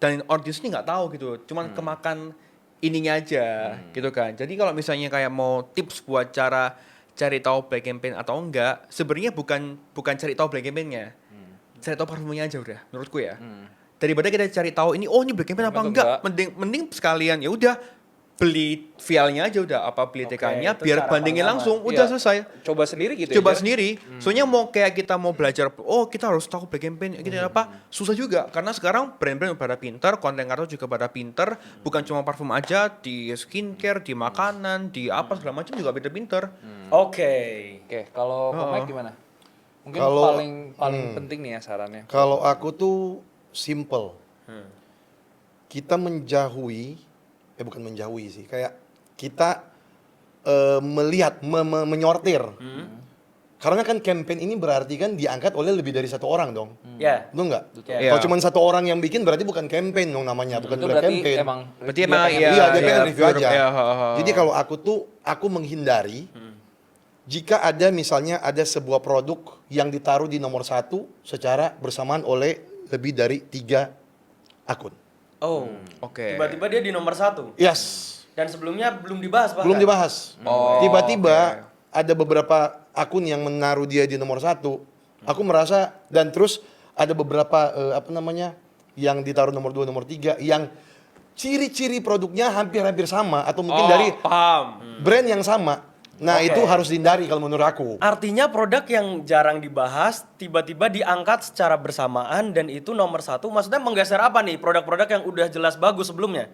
[SPEAKER 1] dan audiens ini nggak tahu gitu. Cuman kemakan ininya aja gitu kan. Jadi kalau misalnya kayak mau tips buat cara cari tahu black campaign atau enggak, sebenarnya bukan cari tahu black campaign-nya. Cari tahu parfumnya aja udah menurutku ya. Daripada kita cari tahu ini ini black campaign apa
[SPEAKER 3] Atau
[SPEAKER 1] enggak,
[SPEAKER 3] enggak.
[SPEAKER 1] mending sekalian ya udah beli vialnya aja udah, apa beli
[SPEAKER 2] Oke,
[SPEAKER 1] TK-nya,
[SPEAKER 2] itu
[SPEAKER 1] biar
[SPEAKER 2] cara
[SPEAKER 1] bandingin
[SPEAKER 2] paling
[SPEAKER 1] langsung,
[SPEAKER 2] aman.
[SPEAKER 1] udah
[SPEAKER 3] Iya.
[SPEAKER 1] selesai.
[SPEAKER 3] Coba sendiri gitu
[SPEAKER 1] Coba
[SPEAKER 3] ya.
[SPEAKER 1] sendiri. Soalnya mau kayak kita mau belajar, oh kita harus tahu black campaign gitu apa, susah juga. Karena sekarang brand-brand pada pinter, konten kreator juga pada pinter, bukan cuma parfum aja, di skincare, di makanan, di apa segala macam juga pinter-pinter.
[SPEAKER 2] Oke.
[SPEAKER 3] Oke, kalau Mike gimana? Mungkin
[SPEAKER 4] Kalau-
[SPEAKER 3] paling penting nih ya sarannya.
[SPEAKER 4] Kalau aku tuh simple. Kita bukan menjauhi sih, kayak kita melihat, menyortir. Karena kan campaign ini berarti kan diangkat oleh lebih dari satu orang dong.
[SPEAKER 2] Ya.
[SPEAKER 4] Betul nggak?
[SPEAKER 2] Betul.
[SPEAKER 1] Iya.
[SPEAKER 4] Kalau cuma satu orang yang bikin berarti bukan campaign dong namanya, bukan
[SPEAKER 3] Itu
[SPEAKER 4] black
[SPEAKER 3] berarti
[SPEAKER 4] campaign.
[SPEAKER 3] emang
[SPEAKER 1] Berarti
[SPEAKER 3] dia
[SPEAKER 1] emang
[SPEAKER 3] pengen-
[SPEAKER 1] iya,
[SPEAKER 4] Iya, dia pengen review
[SPEAKER 1] pure-
[SPEAKER 4] aja.
[SPEAKER 1] iya,
[SPEAKER 4] Jadi kalau aku menghindari jika ada misalnya ada sebuah produk yang ditaruh di nomor 1 secara bersamaan oleh lebih dari 3 akun.
[SPEAKER 2] Oh.
[SPEAKER 1] Oke.
[SPEAKER 2] Tiba-tiba dia di nomor 1.
[SPEAKER 4] Yes,
[SPEAKER 2] Dan sebelumnya belum dibahas bahkan.
[SPEAKER 4] belum dibahas.
[SPEAKER 1] Oh,
[SPEAKER 4] Tiba-tiba ada beberapa akun yang menaruh dia di nomor 1. Aku merasa, dan terus ada beberapa yang ditaruh nomor 2, nomor 3 yang ciri-ciri produknya hampir-hampir sama atau mungkin dari
[SPEAKER 1] paham.
[SPEAKER 4] brand yang sama. Nah,
[SPEAKER 2] Oke.
[SPEAKER 4] itu harus dihindari kalau menurut aku.
[SPEAKER 2] Artinya produk yang jarang dibahas tiba-tiba diangkat secara bersamaan dan itu nomor 1. Maksudnya menggeser apa nih? Produk-produk yang udah jelas bagus sebelumnya.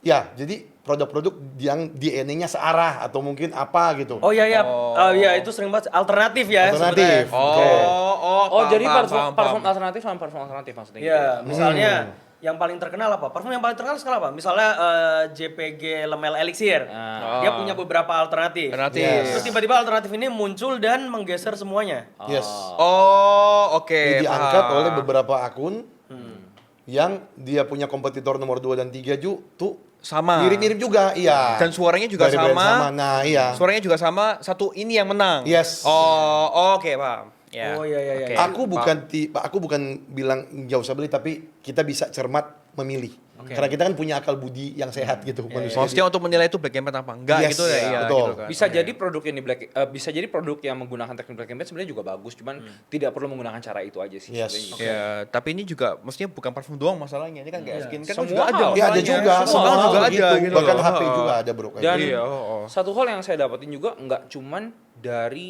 [SPEAKER 4] Ya, jadi produk-produk yang DNA-nya searah atau mungkin apa gitu.
[SPEAKER 2] Oh iya ya. Iya itu sering banget alternatif ya.
[SPEAKER 4] Alternatif.
[SPEAKER 2] sebetulnya.
[SPEAKER 4] Oke.
[SPEAKER 3] Oh, jadi
[SPEAKER 1] paham,
[SPEAKER 3] parfum
[SPEAKER 1] paham.
[SPEAKER 3] alternatif sama parfum alternatif maksudnya gitu.
[SPEAKER 2] Iya, misalnya yang paling terkenal apa? Parfum yang paling terkenal sekarang apa? Misalnya JPG Lemel Elixir. Dia punya beberapa alternatif.
[SPEAKER 1] Alternatif.
[SPEAKER 4] Yes.
[SPEAKER 2] Terus tiba-tiba alternatif ini muncul dan menggeser semuanya.
[SPEAKER 4] Yes.
[SPEAKER 1] Oh, oke.
[SPEAKER 4] Ini diangkat
[SPEAKER 1] paham.
[SPEAKER 4] oleh beberapa akun yang dia punya kompetitor nomor 2 dan 3 tuh
[SPEAKER 1] Sama.
[SPEAKER 4] mirip-mirip juga, iya.
[SPEAKER 1] Dan suaranya juga
[SPEAKER 4] Dari brand
[SPEAKER 1] sama.
[SPEAKER 4] Nah, iya.
[SPEAKER 1] Suaranya juga sama, satu ini yang menang.
[SPEAKER 4] Yes.
[SPEAKER 1] Oh, oke, paham. Ya.
[SPEAKER 2] Oh, iya, iya,
[SPEAKER 1] Oke.
[SPEAKER 2] iya.
[SPEAKER 4] Aku bukan bilang nggak usah beli, tapi kita bisa cermat memilih. Karena kita kan punya akal budi yang sehat gitu manusia.
[SPEAKER 1] Maksudnya untuk menilai itu black campaign apa enggak
[SPEAKER 4] Yes,
[SPEAKER 1] gitu ya,
[SPEAKER 4] iya,
[SPEAKER 1] iya,
[SPEAKER 4] betul.
[SPEAKER 1] gitu kan.
[SPEAKER 3] Bisa jadi produk yang di bisa jadi produk yang menggunakan teknik black campaign sebenarnya juga bagus, cuman tidak perlu menggunakan cara itu aja sih.
[SPEAKER 4] Yes.
[SPEAKER 3] sebenarnya gitu.
[SPEAKER 1] Ya, tapi ini juga maksudnya bukan parfum doang masalahnya. Ini kan kayak skincare kan
[SPEAKER 3] Semua
[SPEAKER 1] juga ada.
[SPEAKER 3] hal.
[SPEAKER 4] Ya ada
[SPEAKER 1] masalahnya.
[SPEAKER 4] juga, semua
[SPEAKER 1] hal juga
[SPEAKER 4] hal
[SPEAKER 1] ada
[SPEAKER 4] gitu.
[SPEAKER 1] gitu.
[SPEAKER 4] Bahkan
[SPEAKER 1] loh.
[SPEAKER 4] HP juga ada bro. kayak
[SPEAKER 3] Dan
[SPEAKER 4] gitu.
[SPEAKER 1] Iya,
[SPEAKER 3] satu hal yang saya dapetin juga nggak cuman dari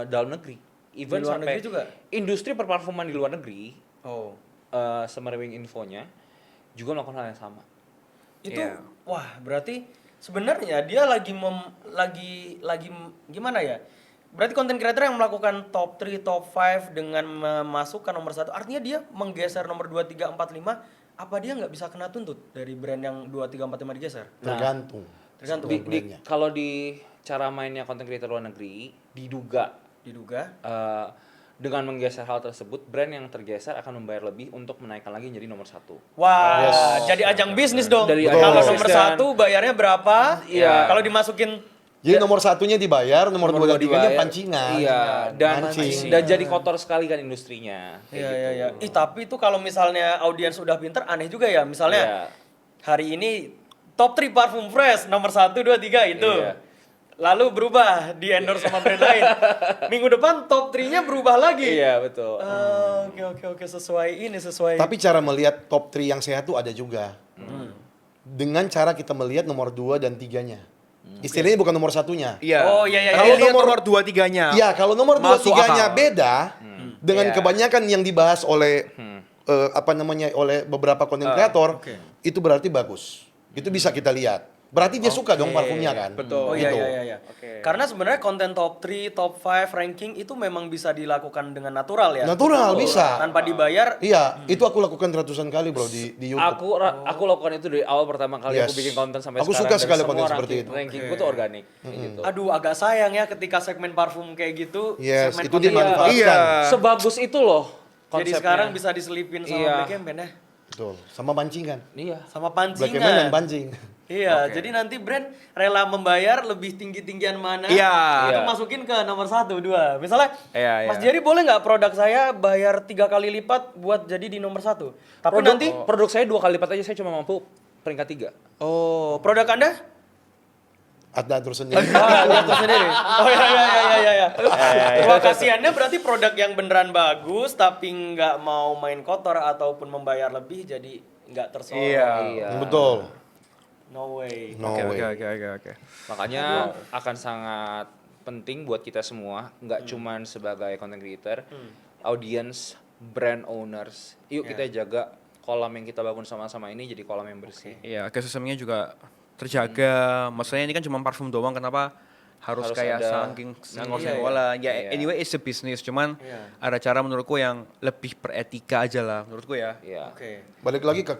[SPEAKER 3] dalam negeri, even
[SPEAKER 2] Di luar
[SPEAKER 3] sampai
[SPEAKER 2] negeri juga?
[SPEAKER 3] industri perparfuman di luar negeri,
[SPEAKER 2] Oh.
[SPEAKER 3] Semerwing infonya juga melakukan hal yang sama.
[SPEAKER 2] Itu
[SPEAKER 1] Iya.
[SPEAKER 2] wah, berarti sebenarnya dia lagi gimana ya? Berarti konten creator yang melakukan top 3, top 5 dengan memasukkan nomor 1, artinya dia menggeser nomor 2, 3, 4, 5, apa dia nggak bisa kena tuntut dari brand yang 2, 3, 4, 5 digeser?
[SPEAKER 4] Tergantung.
[SPEAKER 2] Tergantung.
[SPEAKER 3] Kalau di cara mainnya content creator luar negeri, diduga
[SPEAKER 2] Diduga.
[SPEAKER 3] dengan menggeser hal tersebut, brand yang tergeser akan membayar lebih untuk menaikkan lagi jadi nomor 1.
[SPEAKER 2] Wah,
[SPEAKER 4] Yes.
[SPEAKER 2] jadi ajang bisnis dong.
[SPEAKER 3] Dari
[SPEAKER 4] ajang
[SPEAKER 2] Kalau
[SPEAKER 4] bisnis
[SPEAKER 2] nomor
[SPEAKER 3] dan-
[SPEAKER 2] 1 bayarnya berapa?
[SPEAKER 3] Iya.
[SPEAKER 2] Kalau dimasukin
[SPEAKER 4] Jadi nomor 1-nya dibayar, nomor 2 dan 3-nya
[SPEAKER 3] dibayar.
[SPEAKER 4] pancingan.
[SPEAKER 3] Iya, dan
[SPEAKER 4] Mancing.
[SPEAKER 3] dan jadi kotor sekali kan industrinya. Kayak
[SPEAKER 2] Iya,
[SPEAKER 3] gitu.
[SPEAKER 2] iya, iya. Tapi itu kalau misalnya audiens udah pinter, aneh juga ya. Misalnya
[SPEAKER 3] Iya.
[SPEAKER 2] hari ini top 3 parfum fresh nomor 1, 2, 3 itu.
[SPEAKER 3] Iya.
[SPEAKER 2] Lalu berubah di endorse sama brand lain. Minggu depan top 3-nya berubah lagi.
[SPEAKER 3] Iya, betul.
[SPEAKER 2] Oke, sesuai.
[SPEAKER 4] Tapi cara melihat top 3 yang sehat tuh ada juga. Dengan cara kita melihat nomor 2 dan 3-nya. Istilahnya bukan nomor 1-nya.
[SPEAKER 1] Iya.
[SPEAKER 2] Oh, iya, iya,
[SPEAKER 1] Kalau
[SPEAKER 4] iya.
[SPEAKER 1] nomor 2 3-nya.
[SPEAKER 4] Iya, kalau nomor 2
[SPEAKER 1] Masuk
[SPEAKER 4] 3-nya
[SPEAKER 1] akal.
[SPEAKER 4] beda dengan
[SPEAKER 1] Iya.
[SPEAKER 4] kebanyakan yang dibahas oleh oleh beberapa konten kreator, itu berarti bagus. Itu bisa kita lihat. Berarti dia suka dong parfumnya kan.
[SPEAKER 1] Betul.
[SPEAKER 2] Oh iya,
[SPEAKER 4] Gitu.
[SPEAKER 2] iya. Karena sebenarnya konten top 3, top 5 ranking itu memang bisa dilakukan dengan natural ya.
[SPEAKER 4] Natural bisa.
[SPEAKER 2] Tanpa dibayar.
[SPEAKER 4] Iya, itu aku lakukan ratusan kali bro di YouTube.
[SPEAKER 3] Aku lakukan itu dari awal pertama kali aku
[SPEAKER 4] Yes.
[SPEAKER 3] bikin konten sampai
[SPEAKER 4] Aku
[SPEAKER 3] sekarang.
[SPEAKER 4] suka
[SPEAKER 3] dan
[SPEAKER 4] sekali
[SPEAKER 3] semua
[SPEAKER 4] konten seperti itu.
[SPEAKER 3] Rankingku tuh organik. Kayak gitu.
[SPEAKER 2] Aduh, agak sayang ya ketika segmen parfum kayak gitu.
[SPEAKER 4] Yes,
[SPEAKER 2] segmen
[SPEAKER 4] itu
[SPEAKER 2] konten
[SPEAKER 4] dimanfaatkan.
[SPEAKER 1] Iya.
[SPEAKER 3] Sebagus itu loh
[SPEAKER 2] Jadi
[SPEAKER 3] konsepnya.
[SPEAKER 2] sekarang bisa diselipin sama
[SPEAKER 3] Iya.
[SPEAKER 2] Black Campaign ya.
[SPEAKER 4] Betul. Sama pancingan.
[SPEAKER 3] Iya.
[SPEAKER 2] Sama
[SPEAKER 4] Black
[SPEAKER 2] pancingan.
[SPEAKER 4] Campaign dan pancing.
[SPEAKER 2] Iya, jadi nanti brand rela membayar lebih tinggi-tinggian mana
[SPEAKER 1] Iya.
[SPEAKER 2] untuk
[SPEAKER 3] Iya.
[SPEAKER 2] masukin ke nomor 1, 2. Misalnya,
[SPEAKER 1] Iya,
[SPEAKER 2] Mas
[SPEAKER 1] iya.
[SPEAKER 2] Jerry boleh nggak produk saya bayar 3 kali lipat buat jadi di nomor 1? Tapi
[SPEAKER 3] Produk,
[SPEAKER 2] nanti,
[SPEAKER 3] produk saya 2 kali lipat aja saya cuma mampu peringkat 3.
[SPEAKER 2] oh, produk Anda?
[SPEAKER 4] Ada terus sendiri.
[SPEAKER 2] Lihat sendiri. Oh iya. Wah, kasihannya berarti produk yang beneran bagus tapi nggak mau main kotor ataupun membayar lebih jadi nggak tersorot.
[SPEAKER 1] Iya.
[SPEAKER 4] Betul.
[SPEAKER 2] No way.
[SPEAKER 4] No
[SPEAKER 1] Oke,
[SPEAKER 4] way.
[SPEAKER 1] oke.
[SPEAKER 3] Makanya akan sangat penting buat kita semua, nggak cuman sebagai content creator, audience, brand owners. Yuk kita jaga kolam yang kita bangun sama-sama ini jadi kolam yang bersih.
[SPEAKER 1] Iya, ekosistemnya juga terjaga. Maksudnya ini kan cuma parfum doang, kenapa harus
[SPEAKER 3] Harus
[SPEAKER 1] kayak
[SPEAKER 3] ada-
[SPEAKER 1] sangking
[SPEAKER 2] iya.
[SPEAKER 1] wala. Ya
[SPEAKER 3] Iya.
[SPEAKER 1] anyway it's a business, cuman
[SPEAKER 2] Iya.
[SPEAKER 1] ada cara menurutku yang lebih beretika aja lah menurutku ya.
[SPEAKER 3] Iya.
[SPEAKER 2] Oke.
[SPEAKER 4] Balik lagi ke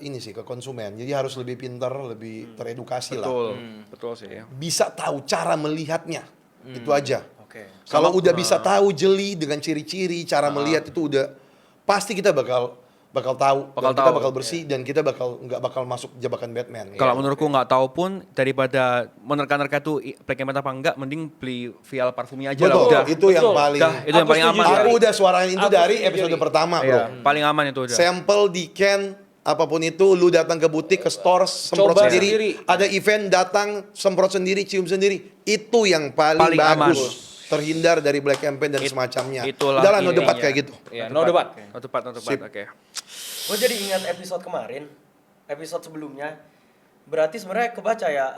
[SPEAKER 4] ini sih, ke konsumen. Jadi harus lebih pintar, lebih teredukasi lah.
[SPEAKER 1] Betul, betul sih.
[SPEAKER 4] Bisa tahu cara melihatnya. Itu aja.
[SPEAKER 2] Oke.
[SPEAKER 4] Kalau udah bisa tahu jeli dengan ciri-ciri, cara melihat itu udah pasti kita bakal tahu,
[SPEAKER 1] Bakal
[SPEAKER 4] dan kita
[SPEAKER 1] tahu.
[SPEAKER 4] bakal bersih dan kita nggak bakal masuk jebakan Batman.
[SPEAKER 1] Kalau menurutku nggak tahu pun daripada menerka-nerka tuh black campaign apa enggak, mending beli vial parfumnya aja lah
[SPEAKER 4] Betul,
[SPEAKER 1] udah.
[SPEAKER 4] itu yang
[SPEAKER 3] Betul.
[SPEAKER 4] paling.
[SPEAKER 1] Udah, itu yang
[SPEAKER 3] Aku
[SPEAKER 1] paling
[SPEAKER 3] setuju,
[SPEAKER 1] aman.
[SPEAKER 3] Jerry.
[SPEAKER 4] Aku udah suarain itu
[SPEAKER 3] Aku
[SPEAKER 4] dari
[SPEAKER 3] setuju,
[SPEAKER 4] episode
[SPEAKER 3] Jerry.
[SPEAKER 4] pertama,
[SPEAKER 1] Iya,
[SPEAKER 4] bro.
[SPEAKER 1] paling aman itu udah.
[SPEAKER 4] Sampel di can apapun itu, lu datang ke butik, ke store, semprot
[SPEAKER 3] Coba
[SPEAKER 4] sendiri.
[SPEAKER 3] sendiri.
[SPEAKER 4] Ada event datang, semprot sendiri, cium sendiri. Itu yang paling
[SPEAKER 1] Paling aman.
[SPEAKER 4] bagus. Terhindar dari black campaign dan semacamnya.
[SPEAKER 1] itulah
[SPEAKER 4] Udah lah, no debat
[SPEAKER 1] intinya.
[SPEAKER 4] kayak gitu.
[SPEAKER 3] Iya, no debat.
[SPEAKER 1] No debat,
[SPEAKER 4] Sip.
[SPEAKER 1] oke.
[SPEAKER 2] Gue jadi ingat episode kemarin, episode sebelumnya. Berarti sebenarnya kebaca ya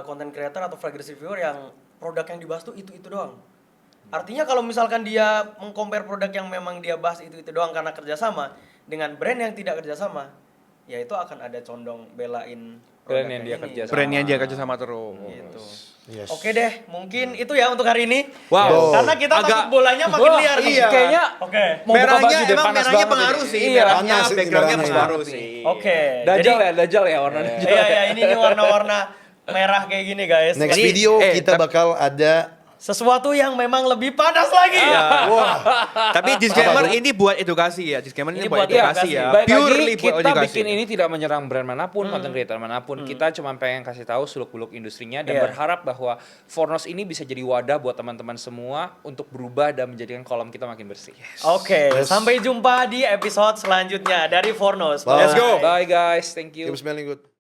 [SPEAKER 2] content creator atau fragrance reviewer yang produk yang dibahas tuh itu doang. Artinya kalau misalkan dia mengcompare produk yang memang dia bahas itu doang karena kerjasama dengan brand yang tidak kerjasama, ya itu akan ada condong belain
[SPEAKER 3] Brand
[SPEAKER 2] produk
[SPEAKER 3] yang dia
[SPEAKER 2] ini.
[SPEAKER 3] kerjasama.
[SPEAKER 1] Brand yang dia kerja sama terus.
[SPEAKER 2] Gitu.
[SPEAKER 4] Yes.
[SPEAKER 2] Oke deh, mungkin itu ya untuk hari ini.
[SPEAKER 1] Wow.
[SPEAKER 2] Karena kita
[SPEAKER 1] Agak-
[SPEAKER 2] takut bolanya makin
[SPEAKER 3] Wah,
[SPEAKER 2] liar nih.
[SPEAKER 3] iya. Kayaknya
[SPEAKER 2] Oke.
[SPEAKER 3] mau buka baju deh,
[SPEAKER 1] emang
[SPEAKER 3] panas
[SPEAKER 1] merahnya
[SPEAKER 3] banget
[SPEAKER 1] pengaruh
[SPEAKER 3] ini.
[SPEAKER 1] sih,
[SPEAKER 3] Iya.
[SPEAKER 1] merahnya
[SPEAKER 4] Panas sih,
[SPEAKER 1] backgroundnya
[SPEAKER 4] merahnya.
[SPEAKER 1] pengaruh sih.
[SPEAKER 2] Oke.
[SPEAKER 3] Dajjal
[SPEAKER 2] jadi-
[SPEAKER 3] ya, Dajjal ya warna Dajjal.
[SPEAKER 2] Iya, ini nih warna-warna merah kayak gini guys.
[SPEAKER 4] Next
[SPEAKER 2] Jadi,
[SPEAKER 4] video kita bakal ada
[SPEAKER 2] sesuatu yang memang lebih panas lagi.
[SPEAKER 1] Tapi disclaimer ini buat edukasi ya, disclaimer ini
[SPEAKER 2] Ini
[SPEAKER 1] buat
[SPEAKER 2] buat
[SPEAKER 1] edukasi
[SPEAKER 2] edukasi.
[SPEAKER 1] ya.
[SPEAKER 3] Baik lagi,
[SPEAKER 1] Purely buat
[SPEAKER 3] kita
[SPEAKER 1] edukasi.
[SPEAKER 3] bikin ini tidak menyerang brand manapun, content creator manapun. Kita cuma pengen kasih tahu seluk-beluk industrinya dan
[SPEAKER 2] Iya.
[SPEAKER 3] berharap bahwa Fornos ini bisa jadi wadah buat teman-teman semua untuk berubah dan menjadikan kolam kita makin bersih.
[SPEAKER 2] Oke, sampai jumpa di episode selanjutnya dari Fornos.
[SPEAKER 4] Bye.
[SPEAKER 1] Let's go.
[SPEAKER 3] Bye guys, thank you.
[SPEAKER 4] keep smelling good.